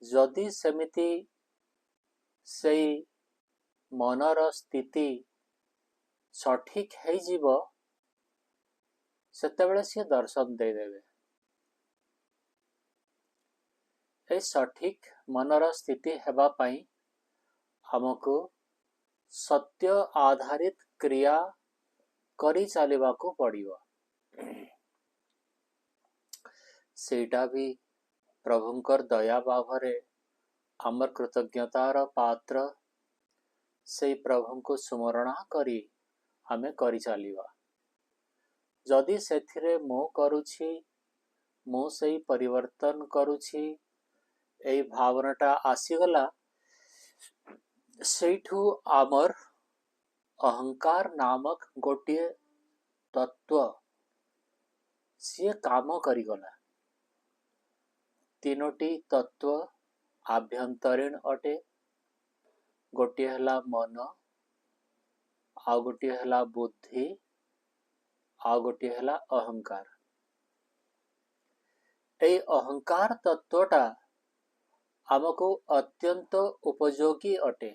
जदि सेमिति सेई मनर स्थिति सठिक है जीवो सेतेबेले सी दर्शन दे देबे। ए सठिक मनर स्थिति हेबा पई हमको सत्य आधारित क्रिया करी चलिबाको पड़िबो। सेटा भी प्रभुंकर दया भावरे आमर कृतज्ञतार पात्र से प्रभु को सुमरणा करी हमें करी चलिबा। जदि सेथिरे मो करूछि मो सही परिवर्तन करूछि एई भावनाटा आसीगला सेठू आमर अहंकार नामक गोटे तत्व सी काम करिगला। तीनोटी तत्व आभ्यंतरीण अटे। गोटे हला मन, आ गोटे हला बुद्धि, आ गोटे हला अहंकार। ए अहंकार तत्वटा आमको अत्यंत उपयोगी अटे।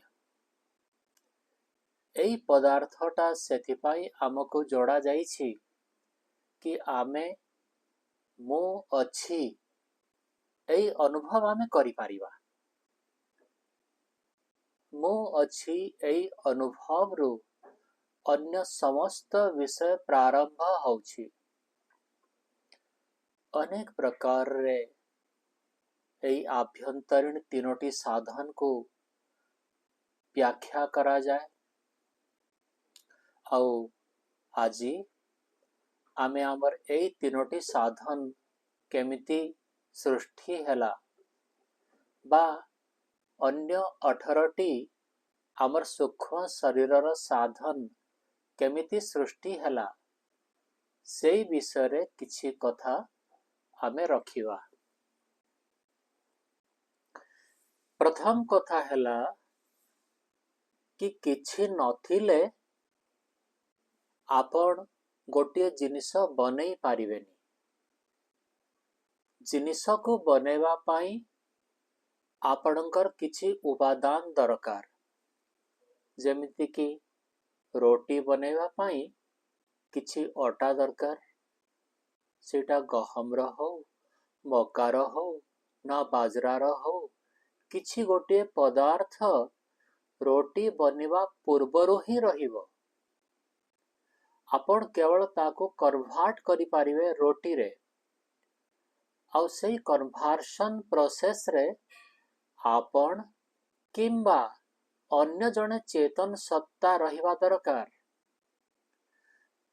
एई पदार्थटा सेथिपाई आमको जोड़ा जाइछि कि आमे मो अछि एई अनुभव आमे करि पारिबा। मो अछि एई अनुभव रु अन्य समस्त विषय प्रारंभ होछि। अनेक प्रकार रे एई आभ्यंतरीण तीनोटी साधन को व्याख्या करा जाए। आउ आजी आमे आमर एई तीनोटी साधन केमिति सृष्टि हैला बा अन्य 18टी आमर सूक्ष्म शरीरर साधन केमिति सृष्टि हैला सेई विषय रे किछि कथा आमे रखिबा। प्रथम कथा हैला कि किछि नथिले आपण गोटे जिनिस बनै पारिबेनी। जिनिस को बनेवा पाई आपणकर किछि उपादान दरकार। जेमिति कि रोटी बनेवा पाई किछि अटा दरकार। सेटा गहम रो हो, मकार हो, ना बाजरार हो, किछि गोटे पदार्थ रोटी बनिवा पूर्वरु ही रहिबो। आपण केवल ताको कन्वर्ट करि पारिबे रोटी रे। आउ सेई कन्वर्शन प्रोसेस रे आपण किंबा अन्य जने चेतन सत्ता रहिबा दरकार।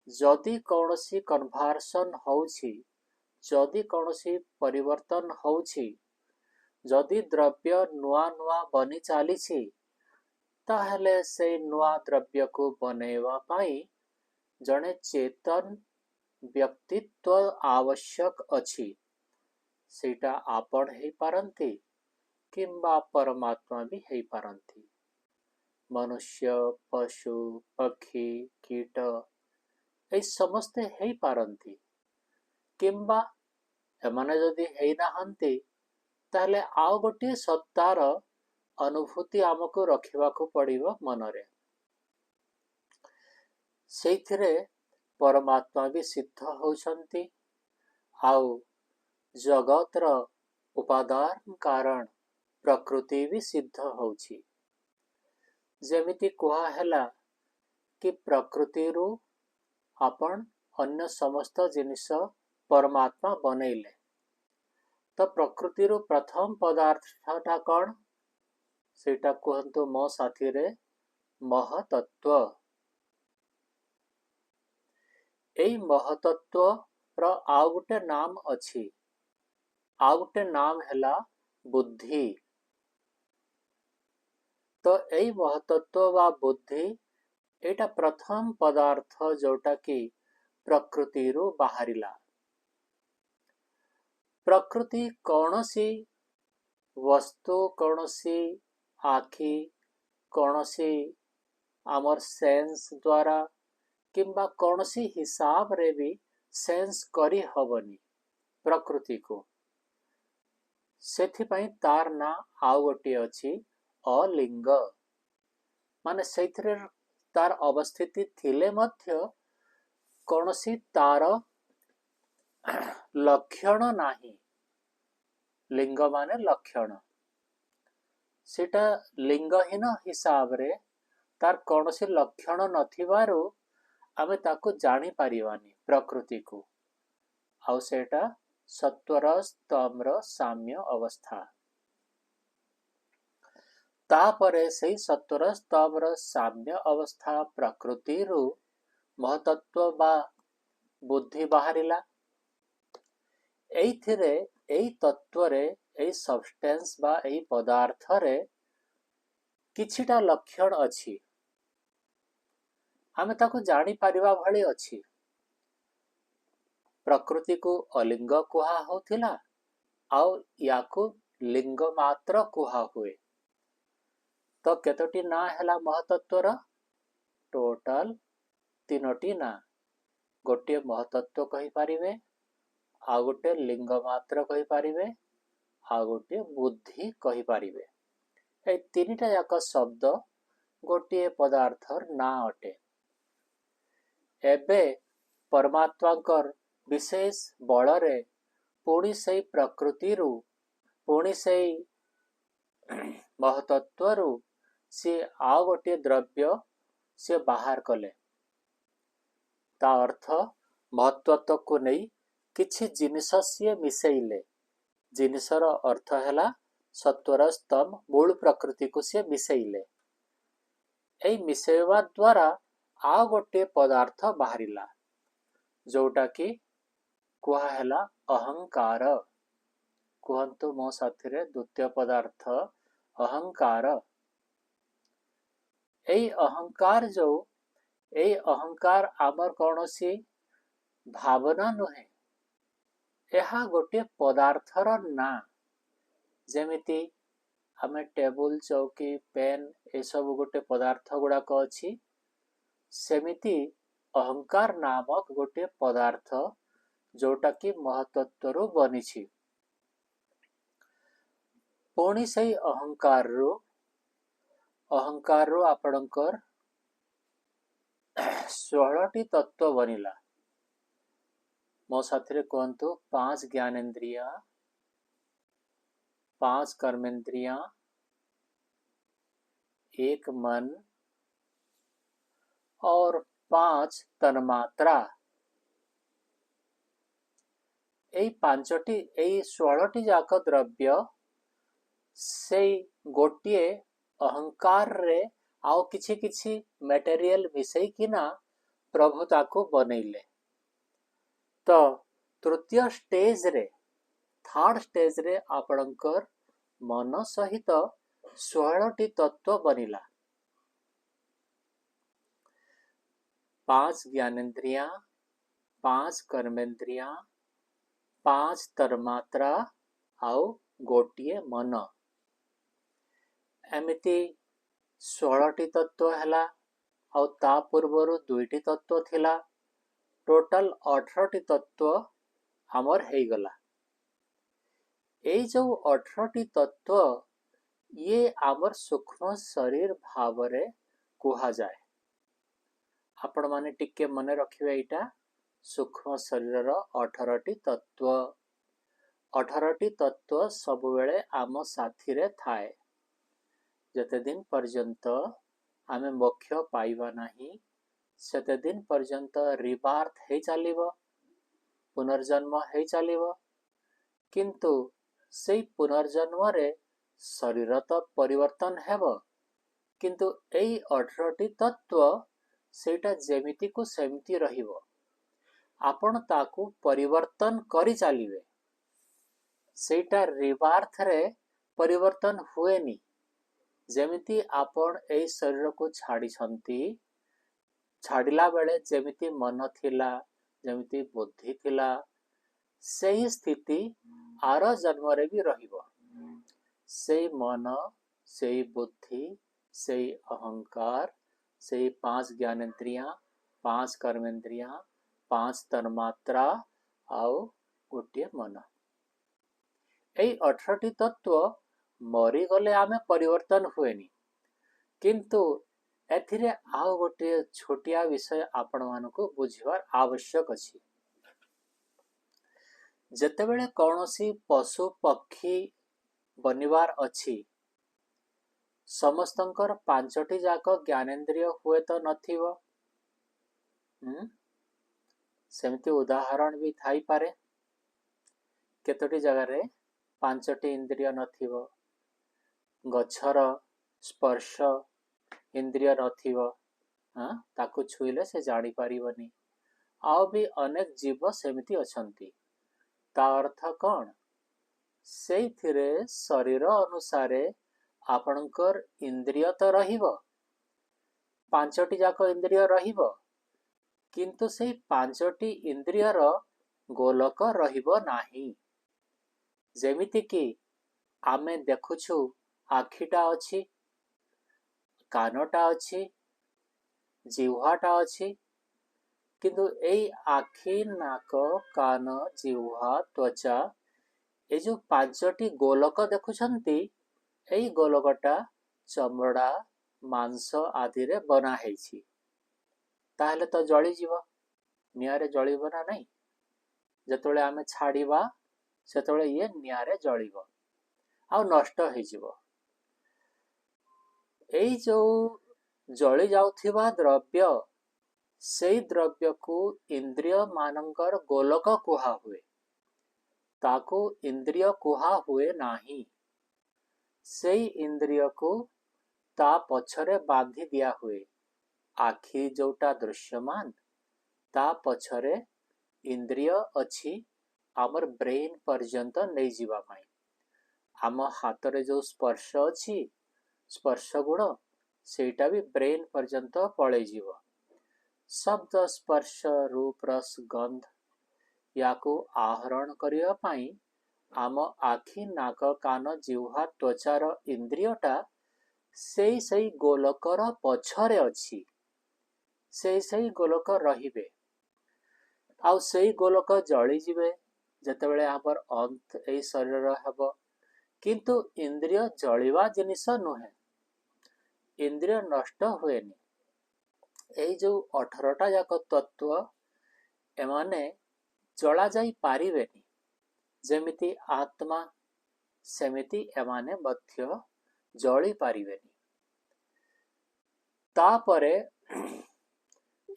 जदि कौनसी कन्वर्शन होउछि, जदि कौनसी परिवर्तन होउछि, जदि द्रव्य नुआ नुआ बनी चालिछि ताहले से नुआ द्रव्य को बनेवा पाई जने चेतन व्यक्तित्व आवश्यक अछि। सेटा आपण हेई पारंती किंबा परमात्मा भी हेई पारंती। मनुष्य, पशु, पक्षी, कीट ए समस्ते हेई पारंती किंबा एमाने जदि हेई नाहंती ताहले आउ गोटे सत्तार अनुभूति आमको रखिबा को पड़िबो मनरे। सेथिरे परमात्मा भी सिद्ध होउछंती आउ जगतर उपादान कारण प्रकृति भी सिद्ध होउछि। जेमिति कुहा हैला कि प्रकृति रु आपण अन्य समस्त जिनिस परमात्मा बनैले। तो प्रकृति रु प्रथम पदार्थटा कौन? सेटा कहंतु मो साथी रे महतत्व। एई महतत्व रो आउ गोटे नाम अछि। आउ गोटे नाम हैला बुद्धि। तो एई महतत्व वा बुद्धि एटा प्रथम पदार्थ जोटा कि प्रकृति रु बाहरिला। प्रकृति कौनसी वस्तु, कौनसी आखि, कौनसी आमर सेंस द्वारा किंबा कौनसी हिसाब रे भी सेंस करी हबनी प्रकृति को। सेथिपाई तार ना आउ गोटे अछि अलिंग, माने सेथिरे तार अवस्थिति थिले मध्य कौनसी तार लक्षण नाही। लिंग माने लक्षण, सेटा लिंगहीन हिसाब रे तार कौनसी लक्षण नथिबारु आमे ताको जानी पारिबानी प्रकृति को। आउ सेटा सत्वर स्तम्र साम्य अवस्था। तापरे से सत्वर स्तम्र साम्य अवस्था प्रकृति रु महतत्व बा बुद्धि बाहरिला। एइथिरे एई तत्वरे एई सब्सटेंस बा एई पदार्थ रे किछिटा लक्षण अछि, आमे ताको जानी पारिबा भली अछि। प्रकृति को अलिंग कुहा होथिला आउ याकु लिंग मात्र कुहा हुए। तो केतोटी ना हैला महतत्वर? टोटल तीनोटी ना। गोटे महतत्व कहि पारिबे, आ गोटे लिंग मात्र कहि पारिबे, आ गोटे बुद्धि कहि पारिबे। ए तीनिटा जाक शब्द गोटे पदार्थर ना अटे। एबे परमात्माकर विशेष बलरे पुणी से प्रकृति रु पुणी से महतत्व से आ गोटे द्रव्य से बाहर कले। ता अर्थ महत्वत्व को नहीं किछि जिनिस से मिसेइले। जिनिसर अर्थ हैला सत्वर स्तंभ मूल प्रकृति को से मिसेइले। एई मिसेवा द्वारा आ गोटे पदार्थ बाहरिला, जोटा कि कुहा हैला अहंकार। कुहंतु मो साथिरे द्वितीय पदार्थ अहंकार। एई अहंकार जो एई अहंकार आमर कौनसी भावना नुहे, एहा गोटे पदार्थर ना। जेमिति आमे टेबुल चौकी पेन ए सब गोटे पदार्थ गुड़ाक अछि, सेमिति अहंकार नामक गोटे पदार्थ जोटा कि महतत्वरु बनिछि। पुणी से अहंकार रो आपणकर 16टी तत्व बनिला। मो साथिरे कहंतु 5 ज्ञानेन्द्रिय, 5 कर्मेंद्रिय, 1 मन और 5 तन्मात्रा। एई 5टी एई 16टी जाक द्रव्य से गोटिए अहंकार रे आउ किछि किछि मटेरियल मिसई किना प्रभु ताको बनैले। तो तृतीय स्टेज रे थर्ड स्टेज रे आपणकर मन सहित 16टी तत्व बनिला। 5 ज्ञानेन्द्रिया, 5 कर्मेंद्रिया, 5 तन्मात्रा आउ गोटिए मन। एमिति 16टी तत्व हैला आउ ता पूर्वरु 2टी तत्व थिला। टोटल 18टी तत्व हमर हेई गला। एई जो 18टी तत्व ये आमर सूक्ष्म शरीर भावरे कुहा जाए। आपण माने टिके मने रखिबे एटा सूक्ष्म शरीरर 18टी तत्व। 18टी तत्व सब बेले आम साथी रे थाए। जते दिन पर्यंत आमे मोक्ष पाइबा नाही, सेते दिन पर्यंत रिबार्थ हे चलिबो, पुनर्जन्म हे चलिबो। किंतु सेई पुनर्जन्म रे शरीर तो परिवर्तन हेबो, किंतु एई 18टी तत्व सेटा जेमिति को सेमिति रहिबो। आपण ताकू परिवर्तन करि चलिबे। सेटा रिबार्थ रे परिवर्तन हुएनी। जेमिति आपण एई शरीर को छाड़ी छंती, छाड़िला बेले जेमिति मन थिला, जेमिति बुद्धि थिला, सेही स्थिति आर जन्म रे भी रहिबो। सेही मन, सेही बुद्धि, सेही अहंकार, सेही 5 ज्ञानेन्द्रिया, 5 कर्मेंद्रिया, 5 तन्मात्रा आउ गोटे मन। এই 18ଟି ତତ୍ତ୍ୱ ମରିଗଲେ ଆମେ ପରିବର୍ତ୍ତନ ହୁଏନି, କିନ୍ତୁ ଏଥିରେ ଆଉ ଗୋଟିଏ ଛୋଟିଆ ବିଷୟ ଆପଣମାନଙ୍କୁ ବୁଝିବାର ଆବଶ୍ୟକ ଅଛି। ଯେତେବେଳେ କୌଣସି ପଶୁ ପକ୍ଷୀ ବନିବାର ଅଛି, ସମସ୍ତଙ୍କର 5ଟି ଯାକ ଜ୍ଞାନେନ୍ଦ୍ରିୟ ହୁଏତ ନଥିବ। ସେମିତି ଉଦାହରଣ ବି ଥାଇପାରେ। କେତୋଟି ଜାଗାରେ 5ଟି ଇନ୍ଦ୍ରିୟ ନଥିବ, ଗଛର ସ୍ପର୍ଶ ଇନ୍ଦ୍ରିୟ ନଥିବ, ତାକୁ ଛୁଇଁଲେ ସେ ଜାଣିପାରିବନି। ଆଉ ବି ଅନେକ ଜୀବ ସେମିତି ଅଛନ୍ତି। ତା ଅର୍ଥ କ'ଣ? ସେଇଥିରେ ଶରୀର ଅନୁସାରେ ଆପଣଙ୍କର ଇନ୍ଦ୍ରିୟ ତ ରହିବ, 5ଟି ଯାକ ଇନ୍ଦ୍ରିୟ ରହିବ, କିନ୍ତୁ ସେଇ 5ଟି ଇନ୍ଦ୍ରିୟର ଗୋଲକ ରହିବ ନାହିଁ। ଯେମିତିକି ଆମେ ଦେଖୁଛୁ ଆଖିଟା ଅଛି, କାନଟା ଅଛି, ଜିହ୍ୱାଟା ଅଛି, କିନ୍ତୁ ଏଇ ଆଖି, ନାକ, କାନ, ଜିହ୍ୱା, ତ୍ୱଚା, এই ଯେଉଁ 5ଟି ଗୋଲକ ଦେଖୁଛନ୍ତି, ଏଇ ଗୋଲକଟା ଚମଡ଼ା, ମାଂସ ଆଦିରେ ବନା ହେଇଛି। ତାହେଲେ ତ ଜଳିଯିବ, ନିଆଁରେ ଜଳିବ ନା ନାହିଁ? ଯେତେବେଳେ ଆମେ ଛାଡ଼ିବା ସେତେବେଳେ ଇଏ ନିଆଁରେ ଜଳିବ ଆଉ ନଷ୍ଟ ହେଇଯିବ। ଏଇ ଯେଉଁ ଜଳି ଯାଉଥିବା ଦ୍ରବ୍ୟ, ସେଇ ଦ୍ରବ୍ୟକୁ ଇନ୍ଦ୍ରିୟ ମାନଙ୍କର ଗୋଲକ କୁହା ହୁଏ। ତାକୁ ଇନ୍ଦ୍ରିୟ କୁହା ହୁଏ ନାହିଁ। ସେଇ ଇନ୍ଦ୍ରିୟକୁ ତା ପଛରେ ବାନ୍ଧି ଦିଆ ହୁଏ। ଆଖି ଯେଉଁଟା ଦୃଶ୍ୟମାନ, ତା ପଛରେ ଇନ୍ଦ୍ରିୟ ଅଛି ଆମର ବ୍ରେନ୍ ପର୍ଯ୍ୟନ୍ତ ନେଇଯିବା ପାଇଁ। ଆମ ହାତରେ ଯେଉଁ ସ୍ପର୍ଶ ଅଛି, ସ୍ପର୍ଶ ଗୁଣ, ସେଇଟା ବି ବ୍ରେନ୍ ପର୍ଯ୍ୟନ୍ତ ପଳେଇଯିବ। ଶବ୍ଦ, ସ୍ପର୍ଶ, ରୂପ, ରସ, ଗନ୍ଧ, ୟାକୁ ଆହରଣ କରିବା ପାଇଁ ଆମ ଆଖି, ନାକ, କାନ, ଜିହ୍ୱା, ତ୍ୱଚାର ଇନ୍ଦ୍ରିୟଟା ସେଇ ଗୋଲକର ପଛରେ ଅଛି। ସେଇ ଗୋଲକ ରହିବେ ଆଉ ସେଇ ଗୋଲକ ଜଳିଯିବେ ଯେତେବେଳେ ଆମର ଅନ୍ତ ଏଇ ଶରୀରର ହେବ। କିନ୍ତୁ ଇନ୍ଦ୍ରିୟ ଜଳିବା ଜିନିଷ ନୁହେଁ, ଇନ୍ଦ୍ରିୟ ନଷ୍ଟ ହୁଏନି। ଏଇ ଯେଉଁ 18ଟା ଯାକ ତତ୍ତ୍ୱ, ଏମାନେ ଜଳାଯାଇ ପାରିବେନି। ଯେମିତି ଆତ୍ମା, ସେମିତି ଏମାନେ ମଧ୍ୟ ଜଳି ପାରିବେନି। ତାପରେ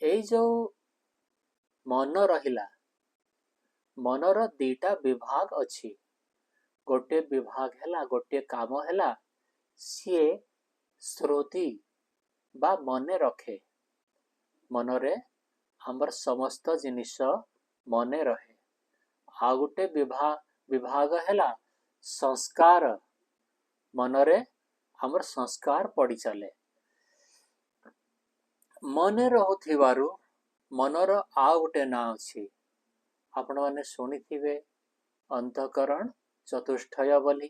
ଏଇ ଯେଉଁ ମନ ରହିଲା, ମନର 2ଟା ବିଭାଗ ଅଛି। ଗୋଟିଏ ବିଭାଗ ହେଲା, ଗୋଟିଏ କାମ ହେଲା, ସିଏ ସ୍ମୃତି ବା ମନେ ରଖେ। ମନରେ ଆମର ସମସ୍ତ ଜିନିଷ ମନେ ରହେ। ଆଉ ଗୋଟେ ବିଭାଗ ହେଲା ସଂସ୍କାର। ମନରେ ଆମର ସଂସ୍କାର ପଡ଼ି ଚାଲେ। ମନେ ରହୁଥିବାରୁ ମନର ଆଉ ଗୋଟେ ନାଁ ଅଛି। ଆପଣମାନେ ଶୁଣିଥିବେ ଅନ୍ତଃକରଣ ଚତୁଷ୍ଟୟ ବୋଲି।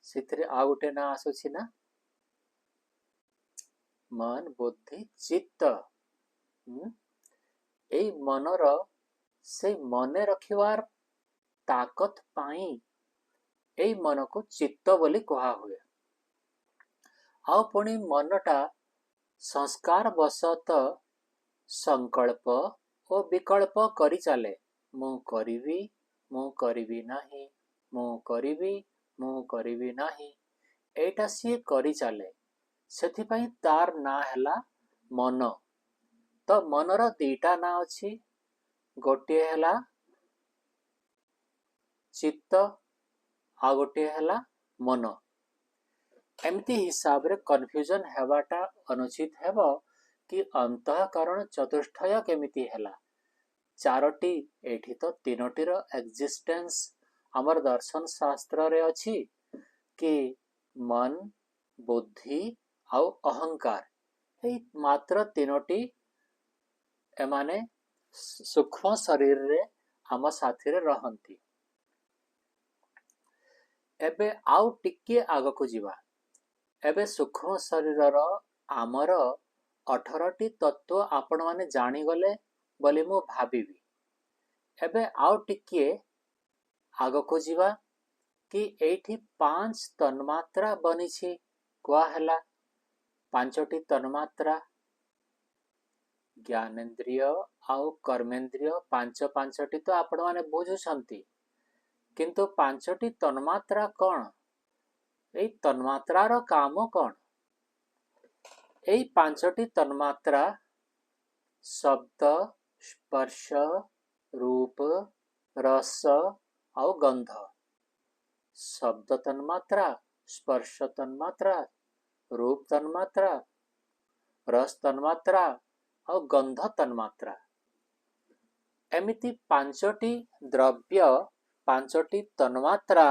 ସେଥିରେ ଆଉ ଗୋଟେ ନାଁ ଆସୁଛି ନା, ମନ, ବୁଦ୍ଧି, ଚିତ୍ତ। ଏଇ ମନର ସେଇ ମନେ ରଖିବାର ତାକତ ପାଇଁ ଏଇ ମନକୁ ଚିତ୍ତ ବୋଲି କୁହା ହୁଏ। ଆଉ ପୁଣି ମନଟା ସଂସ୍କାର ବଶତଃ ସଂକଳ୍ପ ଓ ବିକଳ୍ପ କରି ଚାଲେ। ମୁଁ କରିବି, ମୁଁ କରିବି ନାହିଁ, ମୁଁ କରିବି, ମୁଁ କରିବି ନାହିଁ, ଏଇଟା ସିଏ କରି ଚାଲେ। ସେଥିପାଇଁ ତାର ନାଁ ହେଲା ମନ। ତ ମନର 2ଟା ନାଁ ଅଛି, ଗୋଟିଏ ହେଲା ଚିତ୍ତ, ଆଉ ଗୋଟିଏ ହେଲା ମନ। ଏମିତି ହିସାବରେ କନଫ୍ୟୁଜନ ହେବାଟା ଅନୁଚିତ ହେବ କି ଅନ୍ତଃକରଣ ଚତୁଷ୍ଟୟ କେମିତି ହେଲା। 4ଟି, ଏଠି ତ 3ଟିର ଏକ୍ଜିଷ୍ଟେନ୍ସ ଆମର ଦର୍ଶନ ଶାସ୍ତ୍ରରେ ଅଛି କି ମନ, ବୁଦ୍ଧି ଆଉ ଅହଙ୍କାର। ଏଇ ମାତ୍ର 3ଟି ଏମାନେ ସୂକ୍ଷ୍ମ ଶରୀରରେ ଆମ ସାଥିରେ ରହନ୍ତି। ଏବେ ଆଉ ଟିକିଏ ଆଗକୁ ଯିବା। ଏବେ ସୂକ୍ଷ୍ମ ଶରୀରର ଆମର 18ଟି ତତ୍ତ୍ୱ ଆପଣମାନେ ଜାଣିଗଲେ ବୋଲି ମୁଁ ଭାବିବି। ଏବେ ଆଉ ଟିକିଏ आग को जीवा कि एठी 5 तन्मात्रा बनिछि कुआ हला 5टी तन्मात्रा ज्ञानेन्द्रिय आउ कर्मेन्द्रिय 5टी तो आपण माने बुझुछंती किंतु 5टी तन्मात्रा कौन एई तन्मात्रार काम कौन एई 5टी तन्मात्रा शब्द स्पर्श रूप रस आउ गंध शब्द तन्मात्रा स्पर्श तन्मात्रा रूप तन्मात्रा रस तन्मात्रा और गंध तन्मात्रा एमिति 5टी द्रव्य 5टी तन्मात्रा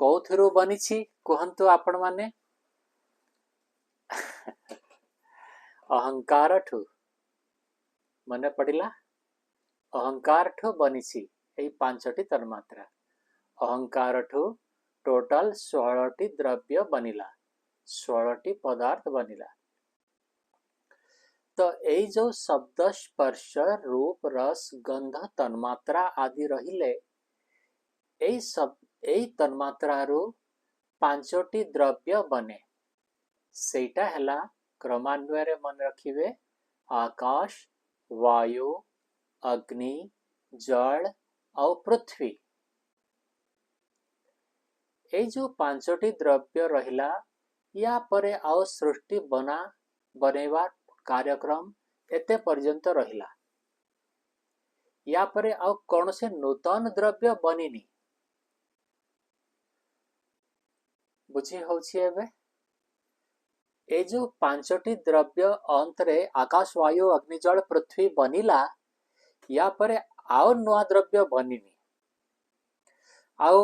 कौथिरु बनिछि कहंतु आपण माने अहंकार ठु मने पड़िला अहंकार ठु बनिछि एई 5टी तन्मात्रा अहंकार ठु टोटल 16टी द्रव्य बनिला 16टी पदार्थ बनिला तो यही जो शब्द स्पर्श रूप रस गंध तन्मात्रा आदि रहिले यही तन्मात्रा रु 5टी द्रव्य बने सेटा हला क्रमान्वय रे मन रखिबे आकाश वायु अग्नि जल और पृथ्वी ए जो 5टी द्रव्य रहिला या परे आउ सृष्टि बनेवा कार्यक्रम एते पर्यंत रहिला या परे आउ कौन से नूतन द्रव्य बनिनी बुझी होछि एबे ए जो 5टी द्रव्य अंतरे आकाश वायु अग्नि जल पृथ्वी बनिला या परे आउ नवा द्रव्य बनिनी आउ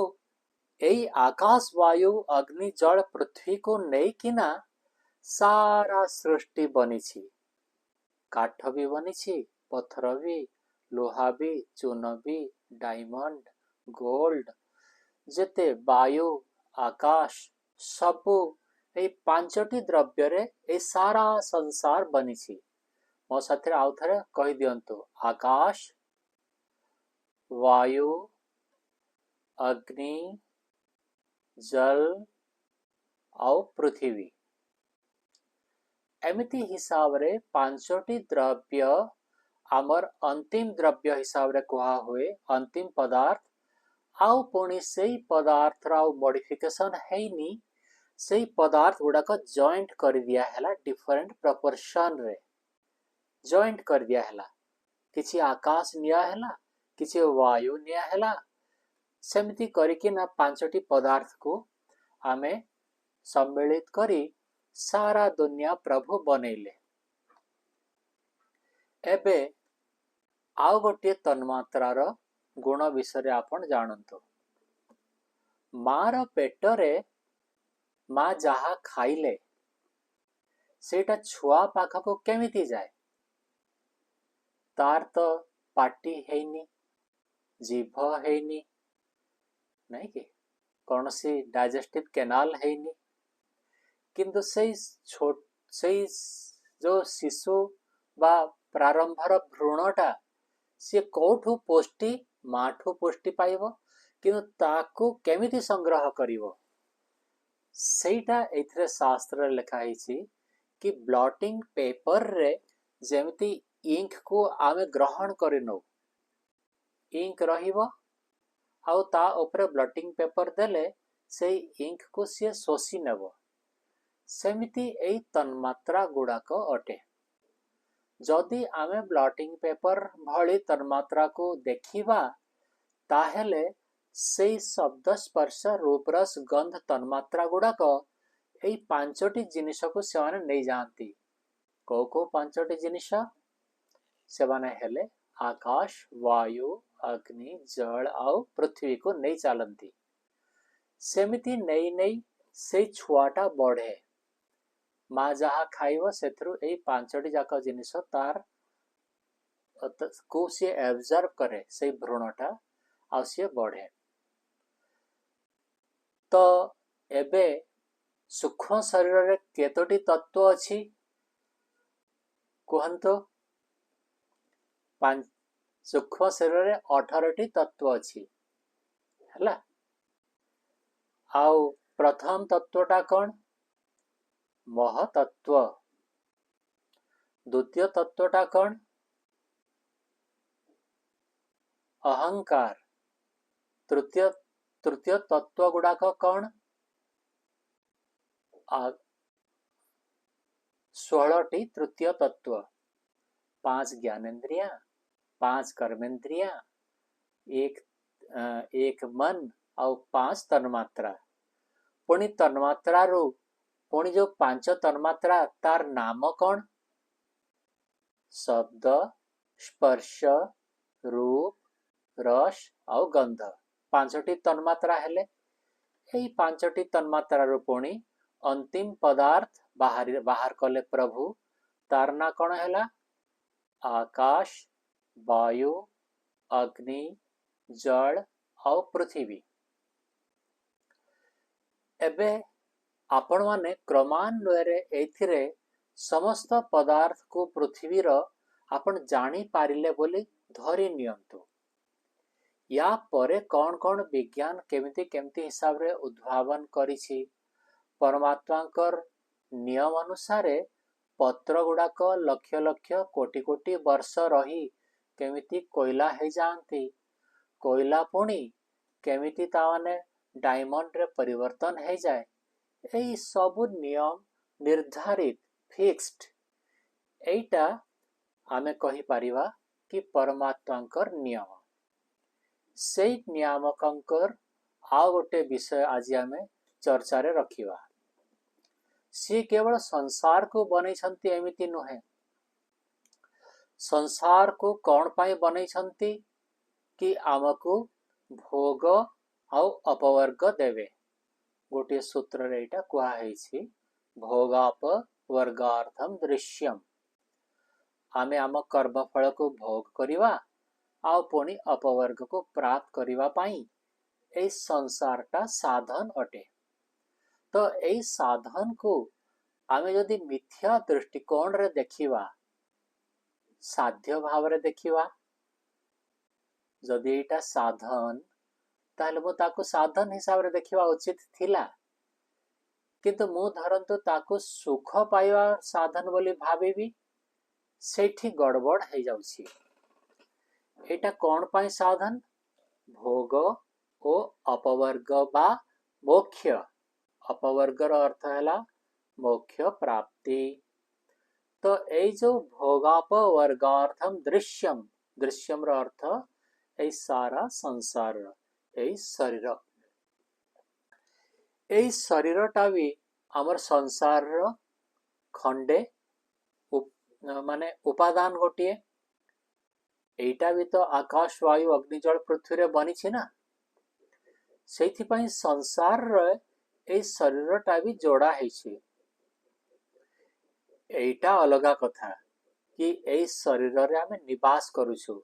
एई आकाश वायु अग्नि जल पृथ्वी को नहीं किना सारा सृष्टि बनिछि काठ भी बनिछि पत्थर भी लोहा भी चून भी डायमंड गोल्ड जेते वायु आकाश सबु ए 5टी द्रव्य रे ए सारा संसार बनिछि मो साथे आउ थरे कहि दियंतु आकाश वायु अग्नि जल और पृथ्वी एमिति हिसाब रे 5टी द्रव्य आमर अंतिम द्रव्य हिसाब रे कहा हुए अंतिम पदार्थ आउ पुणी सेई पदार्थ राउ मॉडिफिकेशन हैनी सेई पदार्थ गुडा को जॉइंट कर दिया हैला डिफरेंट प्रोपोर्शन रे जॉइंट कर दिया हैला किछि आकाश निया हैला किछि वायु निया हैला सेमिति करिकि ना 5टी पदार्थ को आमे सम्मिलित करी सारा दुनिया प्रभु बनैले एबे आउ गोटे तन्मात्रार गुण विषय आपण जानंतु मार पेटरे माँ जहा खाइले सेटा छुआ पाख को केमिति जाए तार तो पाटी हैनी जीभ हैनी नहीं कि कौन सी डाइजेस्टिव कैनाल हैनी किंतु से जो शिशु बा प्रारंभर भ्रूणटा सी कौठु पुष्टि माठु पुष्टि पाइबो किंतु ताकू केमिति संग्रह करिवो सेटा एथरे शास्त्र लिखा हिची कि ब्लॉटिंग पेपर रे जेमिति इंक को आमे ग्रहण करिनो इंक रहिबो आउ ता ऊपर ब्लॉटिंग पेपर देले से इंक को सी शोषि नेबो सेमिति एई तन्मात्रा गुड़ाक अटे जदि आमे ब्लॉटिंग पेपर भली तन्मात्रा को देखिबा ताहेले सेई शब्द स्पर्श रूप रस गंध तन्मात्रा गुड़ाक एई 5टी जिनिस को सेमाने नहीं जानती को 5टी जिनिस सेमाने हेले आकाश वायु अग्नि जल और पृथ्वी को नहीं चलती सेमिति नहीं नहीं से छुआटा बढ़े माँ जहा खाइब से 5टी जाक जिनिस तार को सी एब्जर्व करे से भ्रूणटा आ सी बढ़े तो एबे सूक्ष्म शरीर रे केतोटी तत्व अछि कहंतो सूक्ष्म शरीर रे 18टी तत्व अछि हला। आउ प्रथम तत्वटा कौन? महतत्व। द्वितीय तत्वटा कौन? अहंकार। तृतीय तत्व गुड़ाक कौन? 16टी तृतीय तत्व। 5 ज्ञानेन्द्रिया, 5 कर्मेन्द्रिया, एक मन और 5 तन्मात्रा। पुणी तन्मात्रा रू पुणी जो 5 तन्मात्रा तार नाम कौन? शब्द, स्पर्श, रूप, रस और गंध। 5टी तन्मात्रा हेले यही 5टी तन्मात्रा रू पुणी अंतिम पदार्थ बाहर कले प्रभु, तार ना कौन हैला? आकाश, वायु, अग्नि, जल और पृथ्वी। एबे आपण माने क्रमान्वये एथिरे समस्त पदार्थ को पृथ्वीर आपण जानी पारिले बोली धरी नियंतु। या परे कौन कौन विज्ञान केमिति केमिति हिसाब रे उद्भावन करिछि। परमात्मांकर नियम अनुसारे पत्र गुड़ाक लक्ष लक्ष कोटि कोटि वर्ष रही केमिति कोयला हे जाती। कोयला पुणी केमिति ताने डायमंड रे परिवर्तन हे जाए। एई सबु नियम निर्धारित फिक्स्ड। एइटा आमे कहि पारिबा कि परमात्मांकर नियम। सेई नियामकंकर आउ गोटे विषय आज आमे चर्चा रे रखिबा। सी केवल संसार को बनै छंती एमिति नुहे। संसार को कौन पाई बनै छंती कि आमको भोग आउ अपवर्ग देवे। गोटे सूत्र रे एटा कुआ हेछि भोगापवर्गार्थम दृश्यम। आमे आम कर्म फल को भोग करिवा आउ पुणी अपवर्ग को प्राप्त करिवा पाई ए संसारटा साधन अटे। तो ए साधन को आमे जदि मिथ्या दृष्टिकोण रे देखिवा, साध्य भाव रे देखिवा, जदि एटा साधन ताहले मो ताको साधन हिसाब रे देखिवा उचित थिला। किंतु मु धरंतु ताको सुख पाइवा साधन बोली भाबीबी, सेठी गड़बड़ हे जाउछि। एटा कौन पाई साधन? भोग ओ अपवर्ग बा मोक्ष। अपवर्गर अर्थ हैला मोक्ष प्राप्ति। तो ए जो भोगापवर्गार्थम दृश्यम, दृश्यम रो अर्थ ए सारा संसार, ए शरीर। ए शरीरटा भी आमर संसार रो खंडे माने उपादान गोटिए। एटा भी तो आकाश वायु अग्नि जल पृथ्वी रे बनी छी ना। सेथि पई संसार रे ए शरीरटा भी जोड़ा है छी। एटा अलगा कथा कि ए शरीर रे आमे निवास करूछु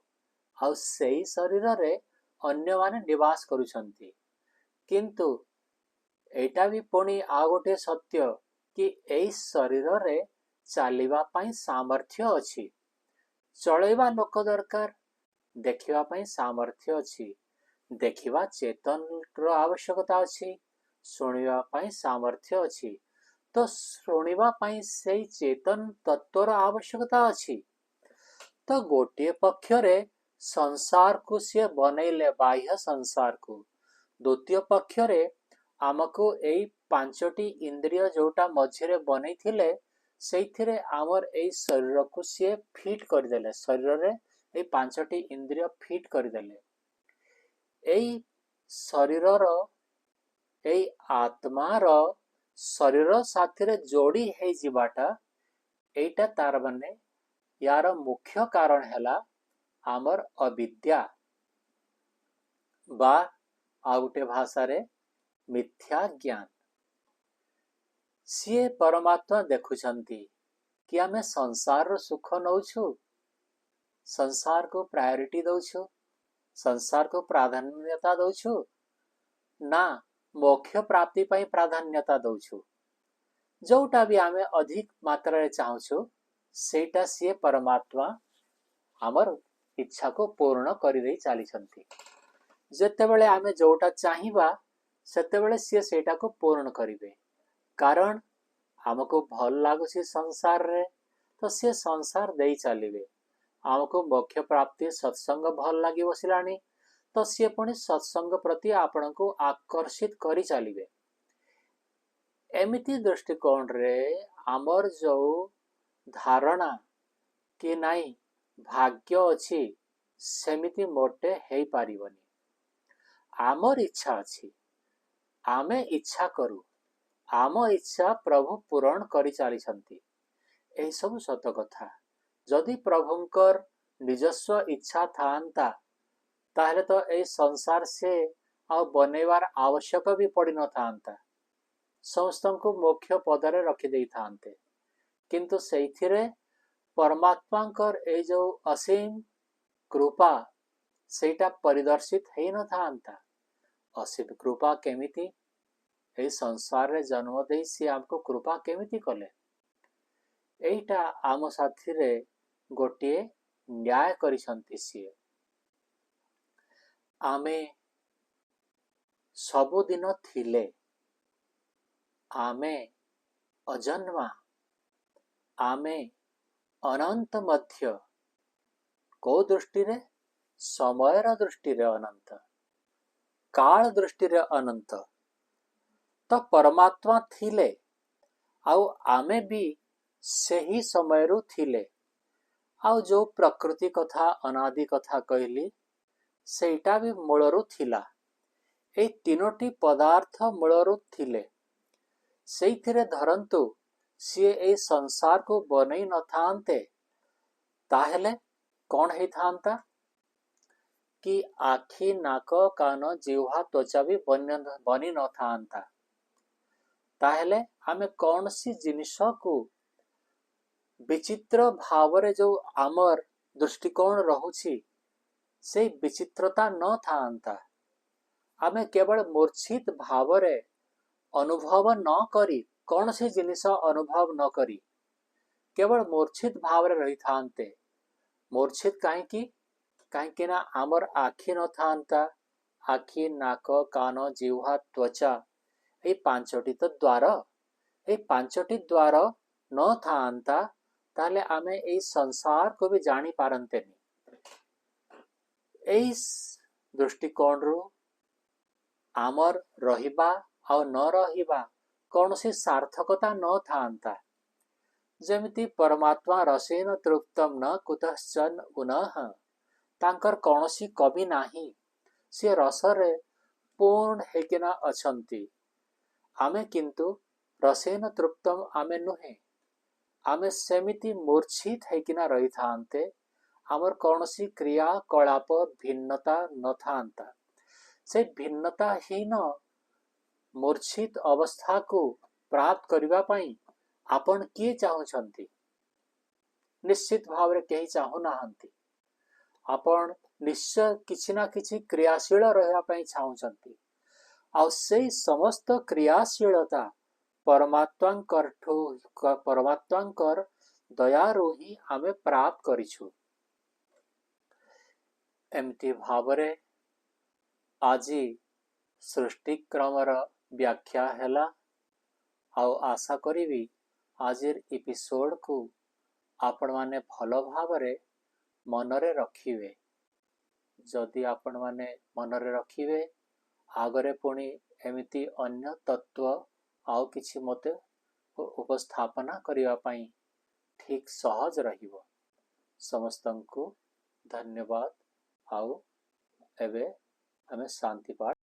आ सेही शरीर रे अन्य माने निवास करूछंती। किंतु एटा भी पुणी आ गोटे सत्य कि ए शरीर रे चालिबा पई सामर्थ्य अछि। चलेबा लोक दरकार, देखिबा पई सामर्थ्य अछि, देखिबा चेतन रो आवश्यकता अछि, सुनिबा पई सामर्थ्य अछि। तो सुनिबा पई सेई चेतन तत्वर आवश्यकता अछि। तो गोटे पक्ष रे संसार को से बनैले बाह्य संसार को, द्वितीय पक्ष रे आमको एई 5टी इंद्रिय जोटा मझिरे बनै थिले सेइथिरे आमर एई शरीर को से फिट कर देले। शरीर रे एई 5टी इंद्रिय फिट कर देले। एई शरीर रो एई आत्मा रो शरीर साथी रे जोड़ी हे जिबाटा एटा तार बने यार मुख्य कारण हैला आमर अविद्या बा आउटे भाषा रे मिथ्या ज्ञान। सीए परमात्मा देखुछंती कि आमे संसार रो सुख नौछु, संसार को प्रायोरिटी दौछु, संसार को प्राधान्यता दौछु ना मोक्ष प्राप्ति पई प्राधान्यता दौछु। जोटा भी आमे अधिक मात्रा रे चाहछु सेटा सीए परमात्मा हमर इच्छा को पूर्ण करि देई चाली छंती। ଯେତେବେଳେ ଆମେ ଯୋଉଟା ଚାହିଁବା ସେତେବେଳେ ସିଏ ସେଇଟାକୁ ପୂରଣ କରିବେ। କାରଣ ଆମକୁ ଭଲ ଲାଗୁଛି ସଂସାରରେ ତ ସିଏ ସଂସାର ଦେଇ ଚାଲିବେ। ଆମକୁ ମୋକ୍ଷ ପ୍ରାପ୍ତି ସତ୍ସଙ୍ଗ ଭଲ ଲାଗି ବସିଲାଣି ତ ସିଏ ପୁଣି ସତ୍ସଙ୍ଗ ପ୍ରତି ଆପଣଙ୍କୁ ଆକର୍ଷିତ କରି ଚାଲିବେ। ଏମିତି ଦୃଷ୍ଟିକୋଣରେ ଆମର ଯୋଉ ଧାରଣା କି ନାଇଁ ଭାଗ୍ୟ ଅଛି ସେମିତି ମୋଟେ ହେଇପାରିବନି। ଆମର ଇଚ୍ଛା ଅଛି, ଆମେ ଇଚ୍ଛା କରୁ, ଆମ ଇଚ୍ଛା ପ୍ରଭୁ ପୂରଣ କରି ଚାଲିଛନ୍ତି। ଏହିସବୁ ସତ କଥା। ଯଦି ପ୍ରଭୁଙ୍କର ନିଜସ୍ୱ ଇଚ୍ଛା ଥାଆନ୍ତା ତାହେଲେ ତ ଏଇ ସଂସାର ସେ ଆଉ ବନେଇବାର ଆବଶ୍ୟକ ବି ପଡ଼ିନଥାନ୍ତା। ସମସ୍ତଙ୍କୁ ମୋକ୍ଷ ପଦରେ ରଖିଦେଇଥାନ୍ତେ। କିନ୍ତୁ ସେଇଥିରେ ପରମାତ୍ମାଙ୍କର ଏଇ ଯୋଉ ଅସୀମ କୃପା ସେଇଟା ପରିଦର୍ଶିତ ହେଇନଥାନ୍ତା। ଅସୀମ କୃପା କେମିତି? ଏଇ ସଂସାରରେ ଜନ୍ମ ଦେଇ ସିଏ ଆମକୁ କୃପା କେମିତି କଲେ? ଏଇଟା ଆମ ସାଥିରେ ଗୋଟିଏ ନ୍ୟାୟ କରିଛନ୍ତି ସିଏ। ଆମେ ସବୁଦିନ ଥିଲେ, ଆମେ ଅଜନ୍ମା, ଆମେ ଅନନ୍ତ ମଧ୍ୟ। କୋଉ ଦୃଷ୍ଟିରେ? ସମୟର ଦୃଷ୍ଟିରେ ଅନନ୍ତ, କାଳ ଦୃଷ୍ଟିରେ ଅନନ୍ତ। ତ ପରମାତ୍ମା ଥିଲେ ଆଉ ଆମେ ବି ସେହି ସମୟରୁ ଥିଲେ। ଆଉ ଯୋଉ ପ୍ରକୃତି କଥା ଅନାଦି କଥା କହିଲି ସେଇଟା ବି ମୂଳରୁ ଥିଲା। ଏଇ ତିନୋଟି ପଦାର୍ଥ ମୂଳରୁ ଥିଲେ। ସେଇଥିରେ ଧରନ୍ତୁ ସିଏ ଏଇ ସଂସାରକୁ ବନେଇ ନଥାନ୍ତେ ତାହେଲେ କ'ଣ ହେଇଥାନ୍ତା? କି ଆଖି, ନାକ, କାନ, ଜିହ୍ୱା, ତ୍ୱଚା ବି ବନି ନଥାନ୍ତା। ତାହେଲେ ଆମେ କୌଣସି ଜିନିଷକୁ ବିଚିତ୍ର ଭାବରେ ଯୋଉ ଆମର ଦୃଷ୍ଟିକୋଣ ରହୁଛି ସେଇ ବିଚିତ୍ରତା ନଥାନ୍ତା। ଆମେ କେବଳ ମୂର୍ଚ୍ଛିତ ଭାବରେ ଅନୁଭବ ନ କରି, କୌଣସି ଜିନିଷ ଅନୁଭବ ନ କରି କେବଳ ମୂର୍ଚ୍ଛିତ ଭାବରେ ରହିଥାନ୍ତେ। ମୂର୍ଚ୍ଛିତ କାହିଁକି? କାହିଁକି ନା ଆମର ଆଖି ନଥାନ୍ତା। ଆଖି, ନାକ, କାନ, ଜିହ୍ୱା, ତ୍ୱଚା ଏଇ ପାଞ୍ଚଟି ତ ଦ୍ୱାର। ଏଇ ପାଞ୍ଚଟି ଦ୍ୱାର ନଥାନ୍ତା ତାହେଲେ ଆମେ ଏଇ ସଂସାରକୁ ବି ଜାଣିପାରନ୍ତେନି। ଏଇ ଦୃଷ୍ଟିକୋଣରୁ ଆମର ରହିବା ଆଉ ନ ରହିବା କୌଣସି ସାର୍ଥକତା ନଥାନ୍ତା। ଯେମିତି ପରମାତ୍ମା ରସେନ ତୃପ୍ତମ୍ ନ କୁତଶ୍ଚନ ଉନଃ। ତାଙ୍କର କୌଣସି କମି ନାହିଁ। ସେ ରସରେ ପୂର୍ଣ୍ଣ ହେଇକିନା ଅଛନ୍ତି। ଆମେ କିନ୍ତୁ ରସେନ ତୃପ୍ତମ୍ ଆମେ ନୁହେଁ। ଆମେ ସେମିତି ମୂର୍ଚ୍ଛିତ ହେଇକିନା ରହିଥାନ୍ତେ। ଆମର କୌଣସି କ୍ରିୟାକଳାପ ଭିନ୍ନତା ନଥାନ୍ତା। ସେ ଭିନ୍ନତାହୀନ ମୂର୍ଚ୍ଛିତ ଅବସ୍ଥାକୁ ପ୍ରାପ୍ତ କରିବା ପାଇଁ ଆପଣ କିଏ ଚାହୁଁଛନ୍ତି? ନିଶ୍ଚିତ ଭାବରେ କେହି ଚାହୁଁନାହାନ୍ତି। ଆପଣ ନିଶ୍ଚୟ କିଛି ନା କିଛି କ୍ରିୟାଶୀଳ ରହିବା ପାଇଁ ଚାହୁଁଛନ୍ତି। ଆଉ ସେଇ ସମସ୍ତ କ୍ରିୟାଶୀଳତା ପରମାତ୍ମାଙ୍କର ଦୟାରୁ ହିଁ ଆମେ ପ୍ରାପ୍ତ କରିଛୁ। ଏମିତି ଭାବରେ ଆଜି ସୃଷ୍ଟିକ୍ରମର ବ୍ୟାଖ୍ୟା ହେଲା। ଆଉ ଆଶା କରିବି ଆଜିର ଏପିସୋଡକୁ ଆପଣମାନେ ଭଲ ଭାବରେ ମନରେ ରଖିବେ। ଯଦି ଆପଣମାନେ ମନରେ ରଖିବେ ଆଗରେ ପୁଣି ଏମିତି ଅନ୍ୟ ତତ୍ତ୍ୱ ଆଉ କିଛି ମୋତେ ଉପସ୍ଥାପନା କରିବା ପାଇଁ ଠିକ୍ ସହଜ ରହିବ। ସମସ୍ତଙ୍କୁ ଧନ୍ୟବାଦ। ଆଉ ଏବେ ଆମେ ଶାନ୍ତି ପାଠ